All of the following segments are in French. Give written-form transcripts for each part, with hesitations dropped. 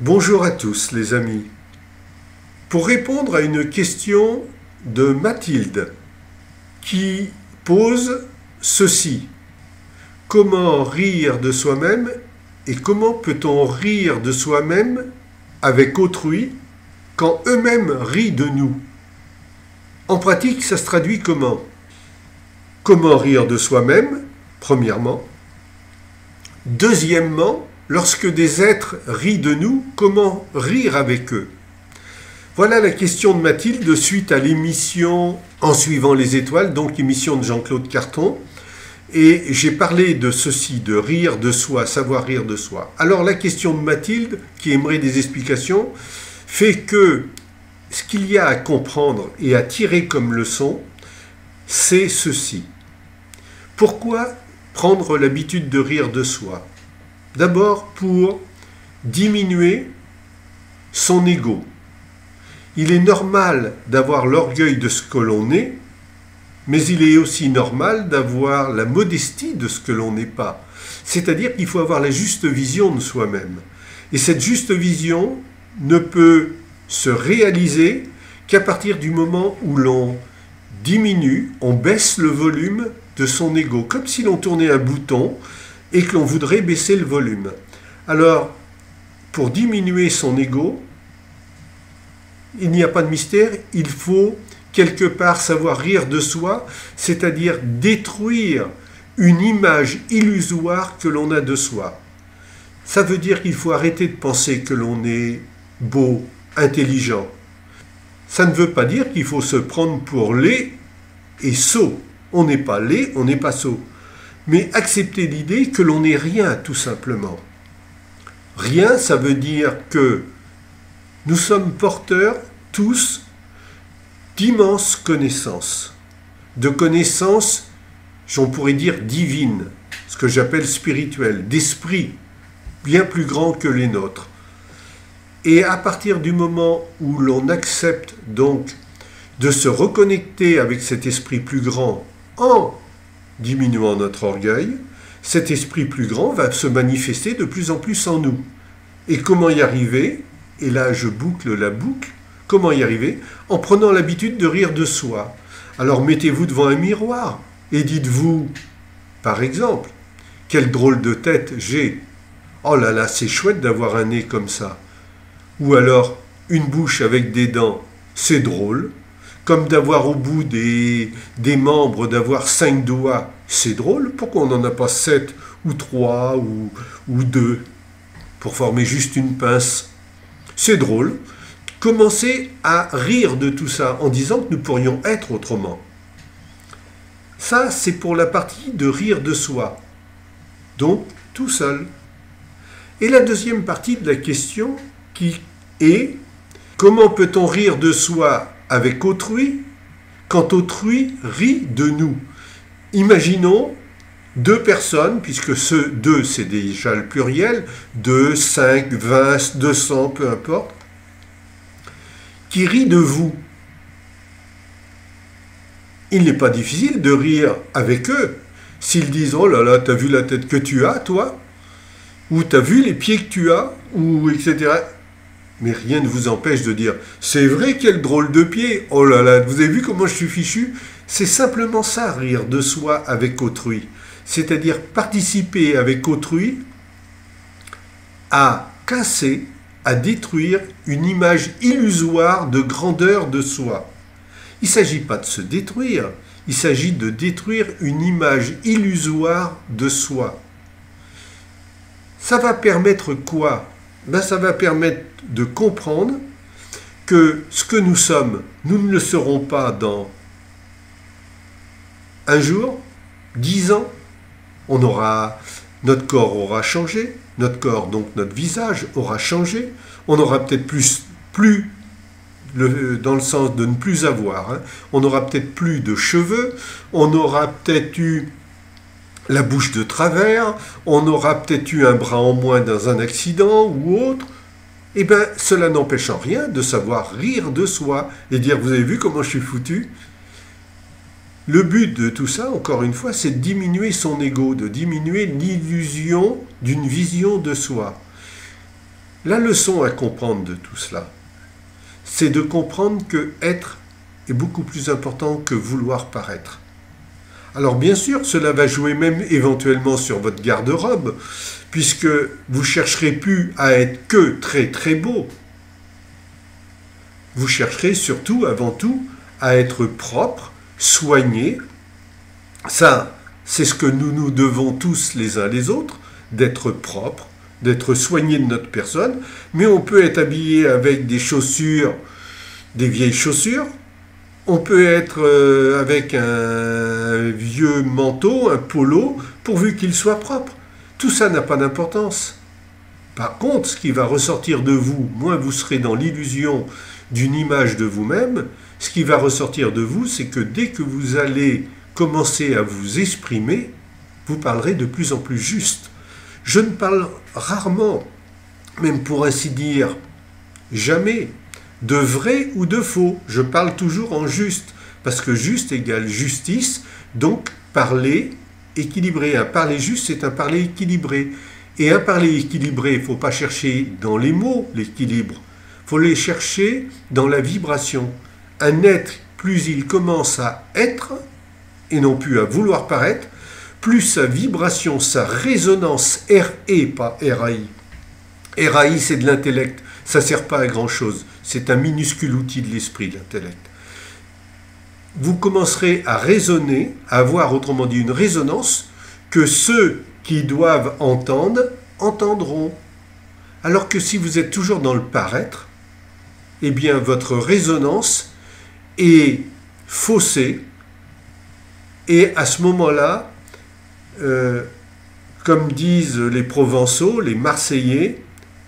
Bonjour à tous les amis. Pour répondre à une question de Mathilde qui pose ceci. Comment rire de soi-même et comment peut-on rire de soi-même avec autrui quand eux-mêmes rient de nous? En pratique, ça se traduit comment? Comment rire de soi-même, premièrement. Deuxièmement, lorsque des êtres rient de nous, comment rire avec eux? Voilà la question de Mathilde suite à l'émission En suivant les étoiles, donc émission de Jean-Claude Carton. Et j'ai parlé de ceci, de rire de soi, savoir rire de soi. Alors la question de Mathilde, qui aimerait des explications, fait que ce qu'il y a à comprendre et à tirer comme leçon, c'est ceci. Pourquoi prendre l'habitude de rire de soi? D'abord pour diminuer son ego. Il est normal d'avoir l'orgueil de ce que l'on est, mais il est aussi normal d'avoir la modestie de ce que l'on n'est pas. C'est-à-dire qu'il faut avoir la juste vision de soi-même. Et cette juste vision ne peut se réaliser qu'à partir du moment où l'on diminue, on baisse le volume de son ego, comme si l'on tournait un bouton et que l'on voudrait baisser le volume. Alors, pour diminuer son ego, il n'y a pas de mystère, il faut quelque part savoir rire de soi, c'est-à-dire détruire une image illusoire que l'on a de soi. Ça veut dire qu'il faut arrêter de penser que l'on est beau, intelligent. Ça ne veut pas dire qu'il faut se prendre pour laid et sot. On n'est pas laid, on n'est pas sot. Mais accepter l'idée que l'on n'est rien, tout simplement. Rien, ça veut dire que nous sommes porteurs, tous, d'immenses connaissances. De connaissances, j'en pourrais dire divines, ce que j'appelle spirituelles, d'esprits bien plus grands que les nôtres. Et à partir du moment où l'on accepte donc de se reconnecter avec cet esprit plus grand en diminuant notre orgueil, cet esprit plus grand va se manifester de plus en plus en nous. Et comment y arriver? Et là, je boucle la boucle. Comment y arriver? En prenant l'habitude de rire de soi. Alors mettez-vous devant un miroir et dites-vous, par exemple, quelle drôle de tête j'ai. Oh là là, c'est chouette d'avoir un nez comme ça. Ou alors, une bouche avec des dents, c'est drôle. Comme d'avoir au bout des membres, d'avoir 5 doigts, c'est drôle. Pourquoi on n'en a pas 7 ou 3 ou 2 pour former juste une pince? C'est drôle. Commencez à rire de tout ça en disant que nous pourrions être autrement. Ça, c'est pour la partie de rire de soi. Donc, tout seul. Et la deuxième partie de la question qui est comment peut-on rire de soi avec autrui quand autrui rit de nous? Imaginons deux personnes, puisque ce deux c'est déjà le pluriel, 2, 5, 20, 200, peu importe, qui rient de vous. Il n'est pas difficile de rire avec eux. S'ils disent « Oh là là, t'as vu la tête que tu as, toi ?» ou « T'as vu les pieds que tu as ?» ou etc. Mais rien ne vous empêche de dire « C'est vrai, quel drôle de pied! Oh là là, vous avez vu comment je suis fichu ?» C'est simplement ça, rire de soi avec autrui. C'est-à-dire participer avec autrui à casser, à détruire une image illusoire de grandeur de soi. Il ne s'agit pas de se détruire, il s'agit de détruire une image illusoire de soi. Ça va permettre quoi? Ça va permettre de comprendre que ce que nous sommes, nous ne le serons pas dans un jour, 10 ans. Notre corps aura changé, notre corps, donc notre visage, aura changé. On aura peut-être plus dans le sens de ne plus avoir. On aura peut-être plus de cheveux, on aura peut-être eu la bouche de travers, on aura peut-être eu un bras en moins dans un accident ou autre. Eh bien, cela n'empêche en rien de savoir rire de soi et dire « Vous avez vu comment je suis foutu ?» Le but de tout ça, encore une fois, c'est de diminuer son ego, de diminuer l'illusion d'une vision de soi. La leçon à comprendre de tout cela, c'est de comprendre que être est beaucoup plus important que vouloir paraître. Alors bien sûr, cela va jouer même éventuellement sur votre garde-robe, puisque vous chercherez plus à être que très très beau. Vous chercherez surtout, avant tout, à être propre, soigné. Ça, c'est ce que nous devons tous les uns les autres, d'être propre, d'être soigné de notre personne. Mais on peut être habillé avec des chaussures, des vieilles chaussures. On peut être avec un vieux manteau, un polo, pourvu qu'il soit propre. Tout ça n'a pas d'importance. Par contre, ce qui va ressortir de vous, moins vous serez dans l'illusion d'une image de vous-même, ce qui va ressortir de vous, c'est que dès que vous allez commencer à vous exprimer, vous parlerez de plus en plus juste. Je ne parle rarement, même pour ainsi dire, jamais, de vrai ou de faux. Je parle toujours en juste, parce que juste égale justice, donc parler équilibré. Un parler juste, c'est un parler équilibré. Et un parler équilibré, il ne faut pas chercher dans les mots l'équilibre, il faut les chercher dans la vibration. Un être, plus il commence à être, et non plus à vouloir paraître, plus sa vibration, sa résonance, RE, pas RAI. RAI, c'est de l'intellect, ça ne sert pas à grand-chose. C'est un minuscule outil de l'esprit, l'intellect. Vous commencerez à résonner, à avoir, autrement dit, une résonance que ceux qui doivent entendre, entendront. Alors que si vous êtes toujours dans le paraître, eh bien, votre résonance est faussée. Et à ce moment-là, comme disent les Provençaux, les Marseillais,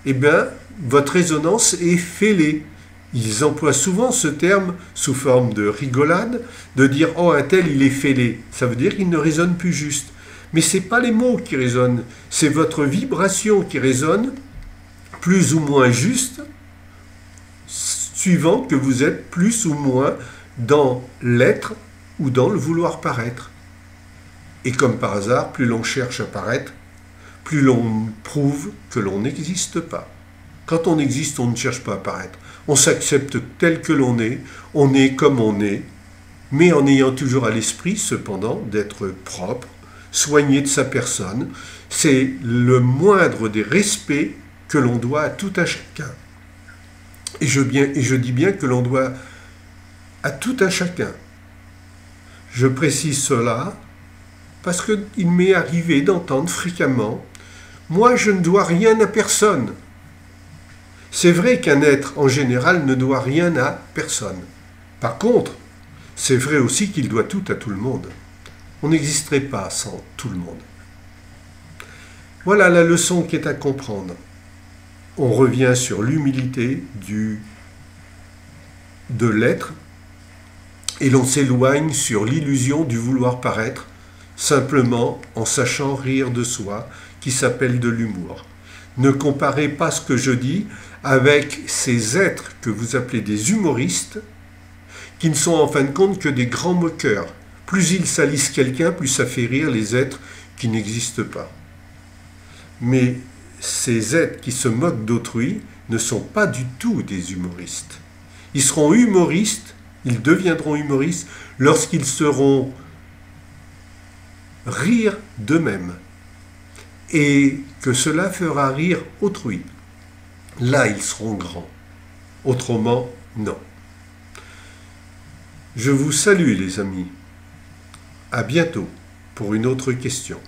eh bien, votre résonance est fêlée. Ils emploient souvent ce terme sous forme de rigolade, de dire « Oh, un tel, il est fêlé ». Ça veut dire qu'il ne résonne plus juste. Mais ce n'est pas les mots qui résonnent, c'est votre vibration qui résonne, plus ou moins juste, suivant que vous êtes plus ou moins dans l'être ou dans le vouloir paraître. Et comme par hasard, plus l'on cherche à paraître, plus l'on prouve que l'on n'existe pas. Quand on existe, on ne cherche pas à paraître. On s'accepte tel que l'on est comme on est, mais en ayant toujours à l'esprit, cependant, d'être propre, soigné de sa personne. C'est le moindre des respects que l'on doit à tout à chacun. Et je dis bien que l'on doit à tout à chacun. Je précise cela parce qu'il m'est arrivé d'entendre fréquemment « Moi, je ne dois rien à personne ». C'est vrai qu'un être, en général, ne doit rien à personne. Par contre, c'est vrai aussi qu'il doit tout à tout le monde. On n'existerait pas sans tout le monde. Voilà la leçon qui est à comprendre. On revient sur l'humilité de l'être et l'on s'éloigne sur l'illusion du vouloir paraître, simplement en sachant rire de soi, qui s'appelle de l'humour. Ne comparez pas ce que je dis avec ces êtres que vous appelez des humoristes, qui ne sont en fin de compte que des grands moqueurs. Plus ils salissent quelqu'un, plus ça fait rire les êtres qui n'existent pas. Mais ces êtres qui se moquent d'autrui ne sont pas du tout des humoristes. Ils seront humoristes, ils deviendront humoristes lorsqu'ils sauront rire d'eux-mêmes et que cela fera rire autrui. Là, ils seront grands. Autrement, non. Je vous salue, les amis. À bientôt pour une autre question.